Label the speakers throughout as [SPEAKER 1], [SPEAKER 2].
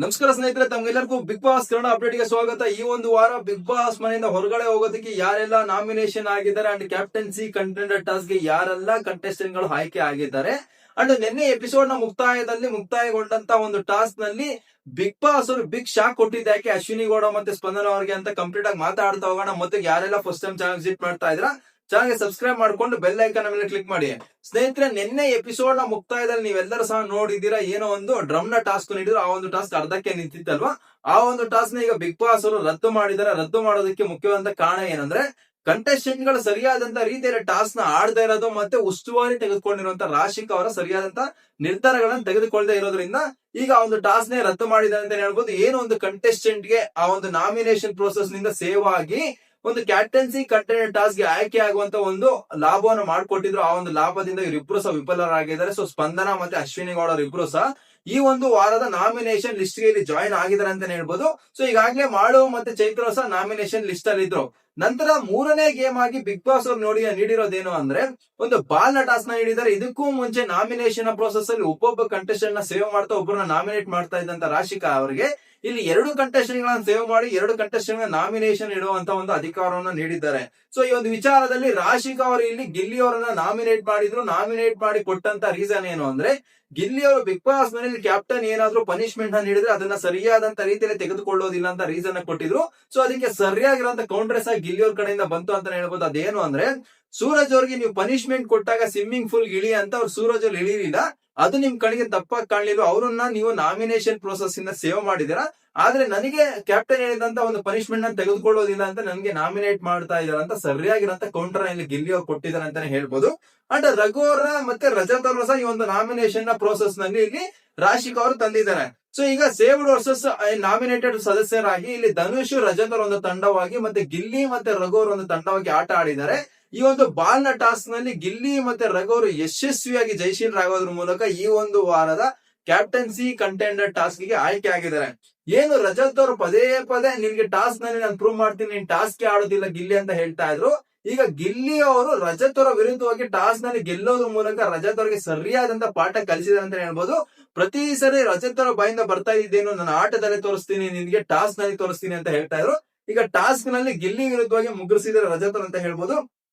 [SPEAKER 1] ನಮಸ್ಕಾರ ಸ್ನೇಹಿತರೆ, ತಮ್ಗೆಲ್ಲರಿಗೂ big boss Kannada update ಗೆ ಸ್ವಾಗತ. ಈ ಒಂದು ವಾರ ಬಿಗ್ ಬಾಸ್ ಮನೆಯಿಂದ ಹೊರಗಡೆ ಹೋಗೋದಕ್ಕೆ ಯಾರೆಲ್ಲ ನಾಮಿನೇಷನ್ ಆಗಿದ್ದಾರೆ ಅಂಡ್ ಕ್ಯಾಪ್ಟನ್ಸಿ ಕಂಟೆಂಡರ್ ಟಾಸ್ಕ್ ಗೆ ಯಾರೆಲ್ಲ ಕಂಟೆಸ್ಟೆಂಟ್ ಗಳು ಆಯ್ಕೆ ಆಗಿದ್ದಾರೆ ಅಂಡ್ ನಿನ್ನೆ ಎಪಿಸೋಡ್ ನ ಮುಕ್ತಾಯಗೊಂಡಂತ ಒಂದು ಟಾಸ್ಕ್ ನಲ್ಲಿ ಬಿಗ್ ಬಾಸ್ ಅವರು ಬಿಗ್ ಶಾಕ್ ಕೊಟ್ಟಿದ್ದಕ್ಕೆ ಅಶ್ವಿನಿ ಗೌಡ ಮತ್ತೆ ಸ್ಪಂದನ ಅವರಿಗೆ ಅಂತ ಕಂಪ್ಲೀಟ್ ಆಗಿ ಮಾತಾಡ್ತಾ ಹೋಗೋಣ. ಮತ್ತೆ ಯಾರೆಲ್ಲ ಫಸ್ಟ್ ಟೈಮ್ ಚಾನಲ್ ವಿಸಿಟ್ ಮಾಡ್ತಾ ಇದ್ರ ಚಾನಲ್ಗೆ ಸಬ್ಸ್ಕ್ರೈಬ್ ಮಾಡ್ಕೊಂಡು ಬೆಲ್ ಐಕಾನ್ ಮೇಲೆ ಕ್ಲಿಕ್ ಮಾಡಿ. ಸ್ನೇಹಿತರೆ, ನಿನ್ನೆ ಎಪಿಸೋಡ್ ನ ಮುಕ್ತಾಯದಲ್ಲಿ ನೀವೆಲ್ಲರೂ ಸಹ ನೋಡಿದ್ದೀರಾ, ಏನೋ ಒಂದು ಡ್ರಮ್ ನ ಟಾಸ್ಕ್ ನೀಡಿದ್ರು. ಆ ಒಂದು ಟಾಸ್ಕ್ ಅರ್ಧಕ್ಕೆ ನಿಂತಿತ್ತಲ್ವಾ, ಆ ಒಂದು ಟಾಸ್ಕ್ ನ ಈಗ ಬಿಗ್ ಬಾಸ್ ಅವರು ರದ್ದು ಮಾಡಿದ್ದಾರೆ. ರದ್ದು ಮಾಡೋದಕ್ಕೆ ಮುಖ್ಯವಾದ ಕಾರಣ ಏನಂದ್ರೆ, ಕಂಟೆಸ್ಟೆಂಟ್ ಗಳು ಸರಿಯಾದಂತ ರೀತಿಯಲ್ಲಿ ಟಾಸ್ಕ್ ನ ಆಡದೇ ಇರೋದು, ಮತ್ತೆ ಉಸ್ತುವಾರಿ ತೆಗೆದುಕೊಂಡಿರುವಂತ ರಾಶಿಕ್ ಅವರ ಸರಿಯಾದಂತ ನಿರ್ಧಾರಗಳನ್ನು ತೆಗೆದುಕೊಳ್ಳದೆ ಇರೋದ್ರಿಂದ ಈಗ ಒಂದು ಟಾಸ್ಕ್ ನೇ ರದ್ದು ಮಾಡಿದ್ದಾರೆ ಅಂತ ಹೇಳ್ಬೋದು. ಏನು ಒಂದು ಕಂಟೆಸ್ಟೆಂಟ್ ಗೆ ಆ ಒಂದು ನಾಮಿನೇಷನ್ ಪ್ರೋಸೆಸ್ ನಿಂದ ಸೇವ್ ಆಗಿ ಒಂದು ಕ್ಯಾಪ್ಟನ್ಸಿ ಕಂಟೆಂಡರ್ ಟಾಸ್ಕ್ ಗೆ ಆಯ್ಕೆ ಆಗುವಂತ ಒಂದು ಲಾಭವನ್ನು ಮಾಡಿಕೊಟ್ಟಿದ್ರು. ಆ ಒಂದು ಲಾಭದಿಂದ ಇವರಿಬ್ರು ಸಹ ವಿಫಲರಾಗಿದ್ದಾರೆ. ಸೊ ಸ್ಪಂದನ ಮತ್ತೆ ಅಶ್ವಿನಿ ಗೌಡ ಅವರಿಬ್ರು ಸಹ ಈ ಒಂದು ವಾರದ ನಾಮಿನೇಷನ್ ಲಿಸ್ಟ್ ಗೆ ಇಲ್ಲಿ ಜಾಯಿನ್ ಆಗಿದ್ದಾರೆ ಅಂತ ಹೇಳ್ಬೋದು. ಸೊ ಈಗಾಗಲೇ ಮಾಳು ಮತ್ತೆ ಚೈತ್ರ ಸಹ ನಾಮಿನೇಷನ್ ಲಿಸ್ಟ್ ಅಲ್ಲಿ ಇದ್ರು. ನಂತರ ಮೂರನೇ ಗೇಮ್ ಆಗಿ ಬಿಗ್ ಬಾಸ್ ಅವರು ನೀಡಿರೋದೇನು ಅಂದ್ರೆ, ಒಂದು ಬಾಲ್ ನ ಟಾಸ್ಕ್ ನ ನೀಡಿದ್ದಾರೆ. ಇದಕ್ಕೂ ಮುಂಚೆ ನಾಮಿನೇಷನ್ ಪ್ರೋಸೆಸ್ ಅಲ್ಲಿ ಒಬ್ಬೊಬ್ಬ ಕಂಟೆಸ್ಟೆಂಟ್ ನ ಸೇವ್ ಮಾಡ್ತಾ ಒಬ್ಬರನ್ನ ನಾಮಿನೇಟ್ ಮಾಡ್ತಾ ಇದ್ದಂತ ರಾಶಿಕಾ ಅವರಿಗೆ ಇಲ್ಲಿ 2 ಕಂಟೆಸ್ಟೆಂಟ್ ಗಳನ್ನ ಸೇವ್ ಮಾಡಿ 2 ಕಂಟೆಸ್ಟೆಂಟ್ ಗಳ ನಾಮಿನೇಷನ್ ಇಡುವಂತ ಒಂದು ಅಧಿಕಾರವನ್ನು ನೀಡಿದ್ದಾರೆ. ಸೊ ಈ ಒಂದು ವಿಚಾರದಲ್ಲಿ ರಾಶಿಕಾ ಅವರು ಇಲ್ಲಿ ಗಿಲ್ಲಿ ಅವರನ್ನ ನಾಮಿನೇಟ್ ಮಾಡಿದ್ರು. ನಾಮಿನೇಟ್ ಮಾಡಿ ಕೊಟ್ಟಂತ ರೀಸನ್ ಏನು ಅಂದ್ರೆ, ಗಿಲ್ಲಿ ಅವರು ಬಿಗ್ ಬಾಸ್ ಮನೇಲಿ ಕ್ಯಾಪ್ಟನ್ ಏನಾದ್ರೂ ಪನಿಷ್ಮೆಂಟ್ ನ ನೀಡಿದ್ರೆ ಅದನ್ನ ಸರಿಯಾದಂತ ರೀತಿಯಲ್ಲಿ ತೆಗೆದುಕೊಳ್ಳೋದಿಲ್ಲ ಅಂತ ರೀಸನ್ ಕೊಟ್ಟಿದ್ರು. ಸೊ ಅದಕ್ಕೆ ಸರಿಯಾಗಿರುವಂತ ಕೌಂಟ್ರೆಸ್ ಆಗಿ ಗಿಲ್ಲಿ ಅವ್ರ ಕಡೆಯಿಂದ ಬಂತು ಅಂತ ಹೇಳ್ಬೋದು. ಅದೇನು ಅಂದ್ರೆ, ಸೂರಜ್ ಅವ್ರಿಗೆ ನೀವು ಪನಿಷ್ಮೆಂಟ್ ಕೊಟ್ಟಾಗ ಸ್ವಿಮ್ಮಿಂಗ್ ಫೂಲ್ ಇಳಿ ಅಂತ ಅವ್ರು ಸೂರಜ್ ಅವ್ರು ಇಳಿಲಿಲ್ಲ. ಅದು ನಿಮ್ ಕಡೆಗೆ ತಪ್ಪಾಗಿ ಕಾಣಲಿಲ್ಲ. ಅವ್ರನ್ನ ನೀವು ನಾಮಿನೇಷನ್ ಪ್ರೋಸೆಸ್ ಇಂದ ಸೇವ್ ಮಾಡಿದಿರಾ, ಆದ್ರೆ ನನಗೆ ಕ್ಯಾಪ್ಟನ್ ಹೇಳಿದಂತ ಒಂದು ಪನಿಷ್ಮೆಂಟ್ ನ ತೆಗೆದುಕೊಳ್ಳೋದಿಲ್ಲ ಅಂತ ನನಗೆ ನಾಮಿನೇಟ್ ಮಾಡ್ತಾ ಇದಾರೆ ಅಂತ ಸರಿಯಾಗಿರಂತ ಕೌಂಟರ್ ಇಲ್ಲಿ ಗಿಲ್ಲಿ ಅವ್ರು ಕೊಟ್ಟಿದ್ದಾರೆ ಅಂತಾನೆ ಹೇಳ್ಬೋದು. ಅಂಡ್ ರಘು ಅವರ ಮತ್ತೆ ರಜತ್ ಅವರು ಸಹ ಈ ಒಂದು ನಾಮಿನೇಷನ್ ನ ಪ್ರೋಸೆಸ್ ನಲ್ಲಿ ಇಲ್ಲಿ ರಾಶಿಕ್ ಅವರು ತಂದಿದ್ದಾರೆ. ಸೊ ಈಗ ಸೇವ್ಡ್ ವರ್ಸಸ್ ನಾಮಿನೇಟೆಡ್ ಸದಸ್ಯರಾಗಿ ಇಲ್ಲಿ ಧನುಷ್ ರಜತ್ ಅವರ ಒಂದು ತಂಡವಾಗಿ ಮತ್ತೆ ಗಿಲ್ಲಿ ಮತ್ತೆ ರಘು ಅವರ ಒಂದು ತಂಡವಾಗಿ ಆಟ ಆಡಿದ್ದಾರೆ. ಈ ಒಂದು ಬಾಲ್ ನ ಟಾಸ್ಕ್ ನಲ್ಲಿ ಗಿಲ್ಲಿ ಮತ್ತೆ ರಘು ಅವರು ಯಶಸ್ವಿಯಾಗಿ ಜಯಶೀಲರಾಗೋದ್ರ ಮೂಲಕ ಈ ಒಂದು ವಾರದ ಕ್ಯಾಪ್ಟನ್ಸಿ ಕಂಟೆಂಡರ್ ಟಾಸ್ಕ್ ಗೆ ಆಯ್ಕೆ ಆಗಿದ್ದಾರೆ. ಏನು ರಜತ್ ಅವರು ಪದೇ ಪದೇ ನಿನ್ಗೆ ಟಾಸ್ಕ್ ನಲ್ಲಿ ನಾನು ಪ್ರೂವ್ ಮಾಡ್ತೀನಿ, ನೀನ್ ಟಾಸ್ಕ್ ಆಡೋದಿಲ್ಲ ಗಿಲ್ಲಿ ಅಂತ ಹೇಳ್ತಾ ಇದ್ರು. ಈಗ ಗಿಲ್ಲಿ ಅವರು ರಜತ್ ಅವರ ವಿರುದ್ಧವಾಗಿ ಟಾಸ್ಕ್ ನಲ್ಲಿ ಗೆಲ್ಲೋದ್ರ ಮೂಲಕ ರಜತ್ ಅವರಿಗೆ ಸರಿಯಾದಂತ ಪಾಠ ಕಲಿಸಿದ್ದಾರೆ ಅಂತ ಹೇಳ್ಬೋದು. ಪ್ರತಿ ಸರಿ ರಜತ್ ಅವರ ಬಾಯಿಂದ ಬರ್ತಾ ಇದ್ದೇನು, ನನ್ನ ಆಟದಲ್ಲಿ ತೋರಿಸ್ತೀನಿ, ನಿನ್ಗೆ ಟಾಸ್ಕ್ ನಲ್ಲಿ ತೋರಿಸ್ತೀನಿ ಅಂತ ಹೇಳ್ತಾ ಇದ್ರು. ಈಗ ಟಾಸ್ಕ್ ನಲ್ಲಿ ಗಿಲ್ಲಿ ವಿರುದ್ಧವಾಗಿ ಮುಗ್ರಿಸಿದ್ದಾರೆ ರಜತ್ ಅಂತ ಹೇಳ್ಬೋದು.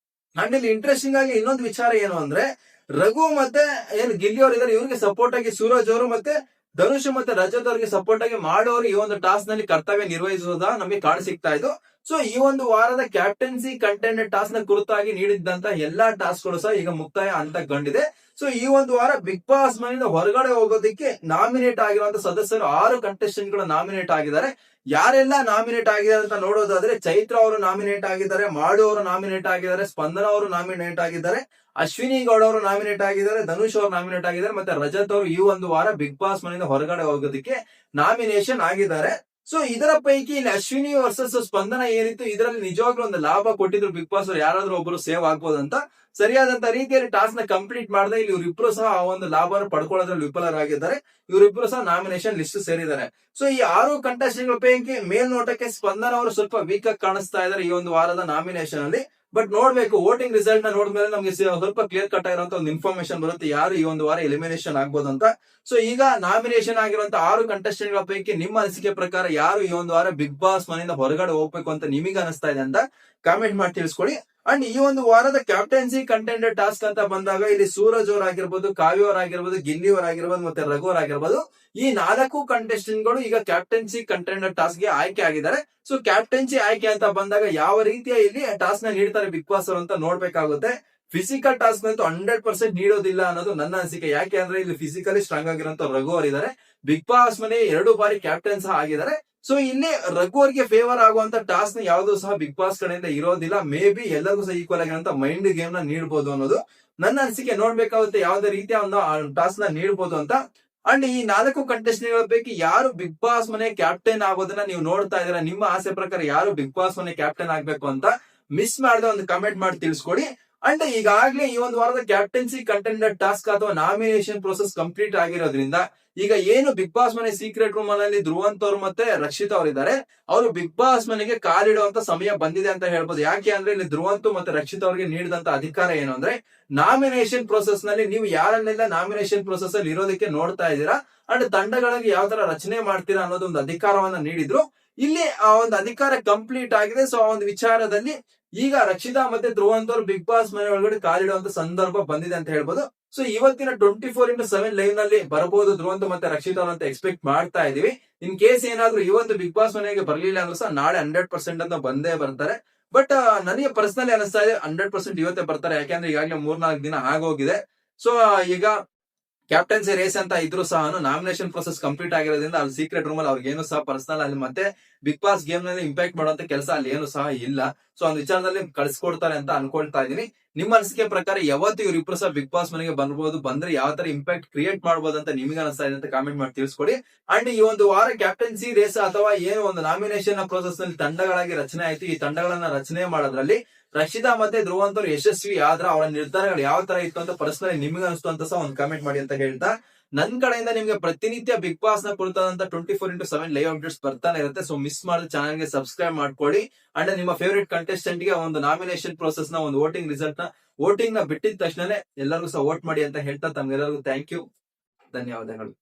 [SPEAKER 1] ಅಂಡ್ ಇಲ್ಲಿ ಇಂಟ್ರೆಸ್ಟಿಂಗ್ ಆಗಿ ಇನ್ನೊಂದು ವಿಚಾರ ಏನು ಅಂದ್ರೆ, ರಘು ಮತ್ತೆ ಏನು ಗಿಲ್ಲಿ ಅವರು ಇದ್ದಾರೆ, ಇವ್ರಿಗೆ ಸಪೋರ್ಟ್ ಆಗಿ ಸೂರಜ್ ಅವರು ಮತ್ತೆ ಧನುಷ್ ಮತ್ತೆ ರಜತ್ ಅವರಿಗೆ ಸಪೋರ್ಟ್ ಆಗಿ ಮಾಡೋರು ಈ ಒಂದು ಟಾಸ್ಕ್ ನಲ್ಲಿ ಕರ್ತವ್ಯ ನಿರ್ವಹಿಸುವುದ ನಮಗೆ ಕಾಣಿಸಿಕ್ತಾ ಇದ್ದು. ಸೊ ಈ ಒಂದು ವಾರದ ಕ್ಯಾಪ್ಟನ್ಸಿ ಕಂಟೆಂಡರ್ ಟಾಸ್ಕ್ ನ ಕುರಿತಾಗಿ ನೀಡಿದ್ದಂತ ಎಲ್ಲಾ ಟಾಸ್ಕ್ ಗಳು ಸಹ ಈಗ ಮುಕ್ತಾಯ ಅಂತ ಕಂಡಿದೆ. ಸೊ ಈ ಒಂದು ವಾರ ಬಿಗ್ ಬಾಸ್ ಮನೆಯಿಂದ ಹೊರಗಡೆ ಹೋಗೋದಕ್ಕೆ ನಾಮಿನೇಟ್ ಆಗಿರುವಂತ ಸದಸ್ಯರು 6 ಕಂಟೆಸ್ಟೆಂಟ್ ಗಳು ನಾಮಿನೇಟ್ ಆಗಿದ್ದಾರೆ. ಯಾರೆಲ್ಲ ನಾಮಿನೇಟ್ ಆಗಿದ್ದಾರೆ ಅಂತ ನೋಡೋದಾದ್ರೆ, ಚೈತ್ರ ಅವರು ನಾಮಿನೇಟ್ ಆಗಿದ್ದಾರೆ, ಮಾಡು ಅವರು ನಾಮಿನೇಟ್ ಆಗಿದ್ದಾರೆ, ಸ್ಪಂದನ ಅವರು ನಾಮಿನೇಟ್ ಆಗಿದ್ದಾರೆ, ಅಶ್ವಿನಿ ಗೌಡ ಅವರು ನಾಮಿನೇಟ್ ಆಗಿದ್ದಾರೆ, ಧನುಷ್ ಅವರು ನಾಮಿನೇಟ್ ಆಗಿದ್ದಾರೆ, ಮತ್ತೆ ರಜತ್ ಅವರು ಈ ಒಂದು ವಾರ ಬಿಗ್ ಬಾಸ್ ಮನೆಯಿಂದ ಹೊರಗಡೆ ಹೋಗೋದಕ್ಕೆ ನಾಮಿನೇಷನ್ ಆಗಿದ್ದಾರೆ. ಸೊ ಇದರ ಪೈಕಿ ಇಲ್ಲಿ ಅಶ್ವಿನಿ ವರ್ಸಸ್ ಸ್ಪಂದನ ಏನಿತ್ತು, ಇದರಲ್ಲಿ ನಿಜವಾಗ್ಲೂ ಒಂದು ಲಾಭ ಕೊಟ್ಟಿದ್ರು ಬಿಗ್ ಬಾಸ್ ಅವರು, ಯಾರಾದ್ರೂ ಒಬ್ಬರು ಸೇವ್ ಆಗ್ಬೋದಂತ. ಸರಿಯಾದಂತ ರೀತಿಯಲ್ಲಿ ಟಾಸ್ಕ್ ನ ಕಂಪ್ಲೀಟ್ ಮಾಡದೆ ಇಲ್ಲಿ ಇವರಿಬ್ರು ಸಹ ಆ ಒಂದು ಲಾಭವನ್ನು ಪಡ್ಕೊಳ್ಳೋದ್ರಲ್ಲಿ ವಿಫಲರಾಗಿದ್ದಾರೆ. ಇವರಿಬ್ರು ಸಹ ನಾಮಿನೇಷನ್ ಲಿಸ್ಟ್ ಸೇರಿದ್ದಾರೆ. ಸೊ ಈ 6 ಕಂಟೆಸ್ಟೆಂಟ್ ಪೈಕಿ ಮೇಲ್ನೋಟಕ್ಕೆ ಸ್ಪಂದನ ಅವರು ಸ್ವಲ್ಪ ವೀಕ್ ಆಗಿ ಕಾಣಿಸ್ತಾ ಇದ್ದಾರೆ ಈ ಒಂದು ವಾರದ ನಾಮಿನೇಷನ್ ಅಲ್ಲಿ. ಬಟ್ ನೋಡ್ಬೇಕು, ವೋಟಿಂಗ್ ರಿಸಲ್ಟ್ ನ ನೋಡಿದ್ಮೇಲೆ ನಮಗೆ ಸ್ವಲ್ಪ ಕ್ಲಿಯರ್ ಕಟ್ ಆಗಿರುವಂತ ಒಂದು ಇನ್ಫಾರ್ಮೇಶನ್ ಬರುತ್ತೆ ಯಾರು ಈ ಒಂದು ವಾರ ಎಲಿಮಿನೇಷನ್ ಆಗ್ಬೋದು ಅಂತ. ಸೊ ಈಗ ನಾಮಿನೇಷನ್ ಆಗಿರುವಂತ 6 ಕಂಟೆಸ್ಟೆಂಟ್ ಗಳ ಪೈಕಿ ನಿಮ್ಮ ಅನಿಸಿಕೆ ಪ್ರಕಾರ ಯಾರು ಈ ಒಂದು ವಾರ ಬಿಗ್ ಬಾಸ್ ಮನೆಯಿಂದ ಹೊರಗಡೆ ಹೋಗ್ಬೇಕು ಅಂತ ನಿಮಗೆ ಅನಿಸ್ತಾ ಇದೆ ಅಂತ ಕಾಮೆಂಟ್ ಮಾಡಿ ತಿಳಿಸ್ಕೊಡಿ. ಅಂಡ್ ಈ ಒಂದು ವಾರದ ಕ್ಯಾಪ್ಟನ್ಸಿ ಕಂಟೆಂಡರ್ ಟಾಸ್ಕ್ ಅಂತ ಬಂದಾಗ ಇಲ್ಲಿ ಸೂರಜ್ ಅವರಾಗಿರ್ಬೋದು, ಕಾವ್ಯ ಅವರಾಗಿರ್ಬೋದು, ಗಿಲ್ಲಿ ಅವರಾಗಿರ್ಬೋದು, ಮತ್ತೆ ರಘು ಅವರಾಗಿರ್ಬೋದು, ಈ 4 ಕಂಟೆಸ್ಟೆಂಟ್ ಗಳು ಈಗ ಕ್ಯಾಪ್ಟನ್ಸಿ ಕಂಟೆಂಡರ್ ಟಾಸ್ಕ್ ಗೆ ಆಯ್ಕೆ ಆಗಿದ್ದಾರೆ. ಸೊ ಕ್ಯಾಪ್ಟನ್ಸಿ ಆಯ್ಕೆ ಅಂತ ಬಂದಾಗ ಯಾವ ರೀತಿಯ ಇಲ್ಲಿ ಟಾಸ್ಕ್ ನ ನೀಡ್ತಾರೆ ಬಿಗ್ ಬಾಸ್ ಅವರು ಅಂತ ನೋಡ್ಬೇಕಾಗುತ್ತೆ. ಫಿಸಿಕಲ್ ಟಾಸ್ಕ್ ಅಂತೂ 100% ನೀಡೋದಿಲ್ಲ ಅನ್ನೋದು ನನ್ನ ಅನಿಸಿಕೆ. ಯಾಕೆ ಅಂದ್ರೆ ಇಲ್ಲಿ ಫಿಸಿಕಲಿ ಸ್ಟ್ರಾಂಗ್ ಆಗಿರುವಂತ ರಘು ಅವರಿದ್ದಾರೆ. ಬಿಗ್ ಬಾಸ್ ಮನೆ 2 ಬಾರಿ ಕ್ಯಾಪ್ಟನ್ ಸಹ ಆಗಿದ್ದಾರೆ. ಸೊ ಇಲ್ಲಿ ರಘು ಅವರಿಗೆ ಫೇವರ್ ಆಗುವಂತ ಟಾಸ್ಕ್ ನ ಯಾವ್ದು ಸಹ ಬಿಗ್ ಬಾಸ್ ಕಡೆಯಿಂದ ಇರೋದಿಲ್ಲ. ಮೇ ಬಿ ಎಲ್ಲರಿಗೂ ಸಹ ಈಕ್ವಲ್ ಆಗಿರುವಂತ ಮೈಂಡ್ ಗೇಮ್ ನ ನೀಡಬಹುದು ಅನ್ನೋದು ನನ್ನ ಅನಿಸಿಕೆ. ನೋಡ್ಬೇಕಾಗುತ್ತೆ ಯಾವ್ದೇ ರೀತಿಯ ಒಂದು ಟಾಸ್ಕ್ ನ ನೀಡಬಹುದು ಅಂತ. ಅಂಡ್ ಈ 4 ಕಂಟೆಸ್ಟೆಂಟ್ ಗಳ ಪೈಕಿ ಯಾರು ಬಿಗ್ ಬಾಸ್ ಮನೆ ಕ್ಯಾಪ್ಟನ್ ಆಗೋದನ್ನ ನೀವು ನೋಡ್ತಾ ಇದ್ದೀರಾ? ನಿಮ್ಮ ಆಸೆ ಪ್ರಕಾರ ಯಾರು ಬಿಗ್ ಬಾಸ್ ಮನೆ ಕ್ಯಾಪ್ಟನ್ ಆಗ್ಬೇಕು ಅಂತ ಮಿಸ್ ಮಾಡದೆ ಒಂದು ಕಮೆಂಟ್ ಮಾಡಿ ತಿಳಿಸ್ಕೊಡಿ. ಅಂಡ್ ಈಗಾಗಲೇ ಈ ಒಂದು ವಾರದ ಕ್ಯಾಪ್ಟನ್ಸಿ ಕಂಟೆಂಡರ್ ಟಾಸ್ಕ್ ಅಥವಾ ನಾಮಿನೇಷನ್ ಪ್ರೊಸೆಸ್ ಕಂಪ್ಲೀಟ್ ಆಗಿರೋದ್ರಿಂದ ಈಗ ಏನು ಬಿಗ್ ಬಾಸ್ ಮನೆ ಸೀಕ್ರೆಟ್ ರೂಮ್ ಅಲ್ಲಿ ಧ್ರುವಂತ್ ಅವ್ರು ಮತ್ತೆ ರಕ್ಷಿತ್ ಅವರಿದ್ದಾರೆ, ಅವರು ಬಿಗ್ ಬಾಸ್ ಮನೆಗೆ ಕಾಲಿಡುವಂತ ಸಮಯ ಬಂದಿದೆ ಅಂತ ಹೇಳ್ಬೋದು. ಯಾಕೆ ಅಂದ್ರೆ ಇಲ್ಲಿ ಧ್ರುವಂತ್ ಮತ್ತೆ ರಕ್ಷಿತ್ ಅವರಿಗೆ ನೀಡಿದಂತ ಅಧಿಕಾರ ಏನು ಅಂದ್ರೆ, ನಾಮಿನೇಷನ್ ಪ್ರೊಸೆಸ್ ನಲ್ಲಿ ನೀವು ಯಾರನ್ನೆಲ್ಲ ನಾಮಿನೇಷನ್ ಪ್ರೊಸೆಸ್ ಅಲ್ಲಿ ಇರೋದಕ್ಕೆ ನೋಡ್ತಾ ಇದ್ದೀರಾ ಅಂಡ್ ತಂಡಗಳಿಗೆ ಯಾವ ತರ ರಚನೆ ಮಾಡ್ತೀರಾ ಅನ್ನೋದು ಒಂದು ಅಧಿಕಾರವನ್ನ ನೀಡಿದ್ರು. ಇಲ್ಲಿ ಆ ಒಂದು ಅಧಿಕಾರ ಕಂಪ್ಲೀಟ್ ಆಗಿದೆ. ಸೊ ಆ ಒಂದು ವಿಚಾರದಲ್ಲಿ ಈಗ ರಕ್ಷಿತಾ ಮತ್ತೆ ಧ್ರುವಂತ್ ಅವರು ಬಿಗ್ ಬಾಸ್ ಮನೆ ಒಳಗಡೆ ಕಾಲಿಡುವಂತ ಸಂದರ್ಭ ಬಂದಿದೆ ಅಂತ ಹೇಳ್ಬೋದು. ಸೊ ಇವತ್ತಿನ 24x7 ಲೈವ್ ನಲ್ಲಿ ಬರಬಹುದು ಧ್ರುವಂತ್ ಮತ್ತೆ ರಕ್ಷಿತಾ ಅವರು ಅಂತ ಎಕ್ಸ್ಪೆಕ್ಟ್ ಮಾಡ್ತಾ ಇದೀವಿ. ಇನ್ ಕೇಸ್ ಏನಾದ್ರು ಇವತ್ತು ಬಿಗ್ ಬಾಸ್ ಮನೆಗೆ ಬರ್ಲಿಲ್ಲ ಅಂದ್ರೆ ಸಹ ನಾಳೆ 100% ಅಂತ ಬಂದೇ ಬರ್ತಾರೆ. ಬಟ್ ನನಗೆ ಪರ್ಸನಲಿ ಅನಿಸ್ತಾ ಇದೆ 100% ಇವತ್ತೇ ಬರ್ತಾರೆ. ಯಾಕಂದ್ರೆ ಈಗಾಗಲೇ 3-4 ದಿನ ಆಗೋಗಿದೆ. ಸೊ ಈಗ ಕ್ಯಾಪ್ಟನ್ಸಿ ರೇಸ್ ಅಂತ ಇದ್ರು ಸಹ ನಾಮಿನೇಷನ್ ಪ್ರೊಸೆಸ್ ಕಂಪ್ಲೀಟ್ ಆಗಿರೋದ್ರಿಂದ ಅಲ್ಲಿ ಸೀಕ್ರೆಟ್ ರೂಮ್ ಅಲ್ಲಿ ಅವ್ರಿಗೆ ಏನು ಸಹ ಪರ್ಸನಲ್ ಅಲ್ಲಿ ಮತ್ತೆ ಬಿಗ್ ಬಾಸ್ ಗೇಮ್ ನಲ್ಲಿ ಇಂಪ್ಯಾಕ್ಟ್ ಮಾಡುವಂತ ಕೆಲಸ ಅಲ್ಲಿ ಏನು ಸಹ ಇಲ್ಲ. ಸೊ ಒಂದು ವಿಚಾರದಲ್ಲಿ ಕಳಿಸ್ಕೊಡ್ತಾರೆ ಅಂತ ಅನ್ಕೊಳ್ತಾ ಇದೀನಿ. ನಿಮ್ಮ ಅನಿಸಿಕೆ ಪ್ರಕಾರ ಯಾವತ್ತು ಇವ್ರಿಬ್ರು ಸಹ ಬಿಗ್ ಬಾಸ್ ಮನೆಗೆ ಬರ್ಬೋದು, ಬಂದ್ರೆ ಯಾವ ತರ ಇಂಪ್ಯಾಕ್ಟ್ ಕ್ರಿಯೇಟ್ ಮಾಡಬಹುದು ಅಂತ ನಿಮಗೆ ಅನಿಸ್ತಾ ಇದೆ ಅಂತ ಕಾಮೆಂಟ್ ಮಾಡಿ ತಿಳಿಸ್ಕೊಡಿ. ಅಂಡ್ ಈ ಒಂದು ವಾರ ಕ್ಯಾಪ್ಟನ್ಸಿ ರೇಸ್ ಅಥವಾ ಏನು ಒಂದು ನಾಮಿನೇಷನ್ ಪ್ರೊಸೆಸ್ ನಲ್ಲಿ ತಂಡಗಳಾಗಿ ರಚನೆ ಆಯ್ತು, ಈ ತಂಡಗಳನ್ನ ರಚನೆ ಮಾಡೋದ್ರಲ್ಲಿ ರಕ್ಷಿತಾ ಮತ್ತೆ ಧ್ರುವಂತ್ ಅವರು ಯಶಸ್ವಿ ಆದ್ರ ಅವರ ನಿರ್ಧಾರಗಳು ಯಾವ ತರ ಇತ್ತು ಅಂತ ಪರ್ಸನಲಿ ನಿಮ್ಗೆ ಅನಿಸ್ತು ಅಂತ ಸಹ ಒಂದು ಕಮೆಂಟ್ ಮಾಡಿ ಅಂತ ಹೇಳ್ತಾ, ನನ್ ಕಡೆಯಿಂದ ನಿಮ್ಗೆ ಪ್ರತಿನಿತ್ಯ ಬಿಗ್ ಬಾಸ್ ನ ಕುರಿತಾದಂತ 24x7 ಲೈವ್ ಅಪ್ಡೇಟ್ಸ್ ಬರ್ತಾನೆ ಇರುತ್ತೆ. ಸೊ ಮಿಸ್ ಮಾಡಿದ ಚಾನಲ್ ಗೆ ಸಬ್ಸ್ಕ್ರೈಬ್ ಮಾಡ್ಕೊಳ್ಳಿ. ಅಂಡ್ ನಿಮ್ಮ ಫೇವರೇಟ್ ಕಂಟೆಸ್ಟೆಂಟ್ ಗೆ ಒಂದು ನಾಮಿನೇಷನ್ ಪ್ರೋಸೆಸ್ ನ ಒಂದು ವೋಟಿಂಗ್ ನ ಬಿಟ್ಟಿದ ತಕ್ಷಣ ಎಲ್ಲರಿಗೂ ಸಹ ವೋಟ್ ಮಾಡಿ ಅಂತ ಹೇಳ್ತಾ ತಮ್ಗೆಲ್ಲರಿಗೂ ಥ್ಯಾಂಕ್ ಯು, ಧನ್ಯವಾದಗಳು.